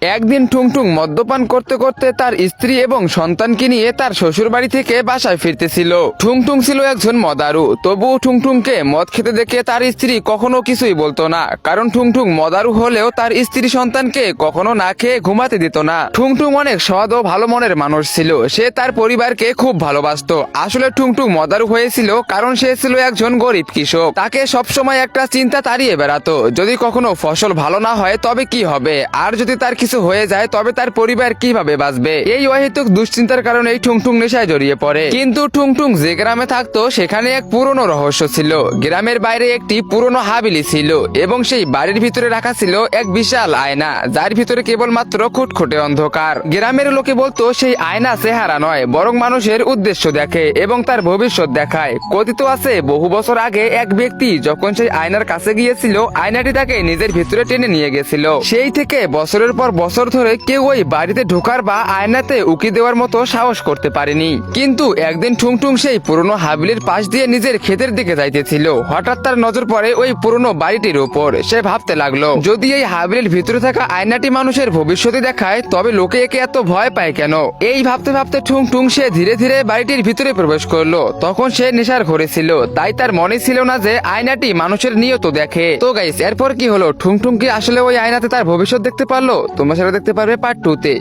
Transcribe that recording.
একদিন টুংটুং মদ্যপান করতে করতে তার স্ত্রী এবং সন্তানকে নিয়ে তার শ্বশুর বাড়ি থেকে বাসায় ফিরতেছিল। টুংটুং ছিল একজন মদারু, তবুও টুংটুংকে মদ খেতে দেখে তার স্ত্রী কখনো কিছুই বলতো না, কারণ টুংটুং মদারু হলেও তার স্ত্রী সন্তানকে কখনো না খেয়ে ঘুমাতে দিত না। টুংটুং অনেক সৎ ও ভালো মনের মানুষ ছিল, সে তার পরিবারকে খুব ভালোবাসতো। আসলে টুংটুং মদারু হয়েছিল কারণ সে ছিল একজন গরিব কৃষক। তাকে সবসময় একটা চিন্তা তাড়িয়ে বেড়াতো, যদি কখনো ফসল ভালো না হয় তবে কি হবে, আর যদি তার কিছু হয়ে যায় তবে তার পরিবার কিভাবে বাঁচবে। এই অহেতুক দুশ্চিন্তার কারণে টুংটুং নেশায় জড়িয়ে পড়ে। কিন্তু টুংটুং যে গ্রামে থাকতো সেখানে এক পুরনো রহস্য ছিল। গ্রামের বাইরে একটি পুরনো হাবিলি ছিল এবং সেই বাড়ির ভিতরে রাখা ছিল এক বিশাল আয়না, যার ভিতরে কেবলমাত্র খুটখুটে অন্ধকার। গ্রামের লোকে বলতো সেই আয়না চেহারা নয়, বরং মানুষের উদ্দেশ্য দেখে এবং তার ভবিষ্যৎ দেখায়। কথিত আছে বহু বছর আগে এক ব্যক্তি যখন সেই আয়নার কাছে গিয়েছিল, আয়নাটি তাকে নিজের ভিতরে টেনে নিয়ে গেছিল। সেই থেকে বছরের পর বছর ধরে কেউ ওই বাড়িতে ঢোকার বা আয়নাতে উকি দেওয়ার মতো সাহস করতে পারেনি। কিন্তু একদিন টুংটুং সেই পুরনো হাবিলির পাশ দিয়ে নিজের ক্ষেতের দিকে যাইতেছিল। হঠাৎ তার নজর পড়ে ওই পুরনো বাড়িটির উপর। সে ভাবতে লাগলো, যদি এই হাবিলির ভিতরে থাকা আয়নাটি মানুষের ভবিষ্যতে দেখায় তবে লোকে একে এত ভয় পায় কেন। এই ভাবতে ভাবতে টুংটুং সে ধীরে ধীরে বাড়িটির ভিতরে প্রবেশ করলো। তখন সে নেশার ঘরে ছিল, তাই তার মনে ছিল না যে আয়নাটি মানুষের নিয়ত দেখে। তো গাইস, এরপর কি হলো? টুংটুং কি আসলে ওই আয়নাতে তার ভবিষ্যৎ দেখতে পারলো? তোমরা সেটা দেখতে পারবে পার্ট 2 তে।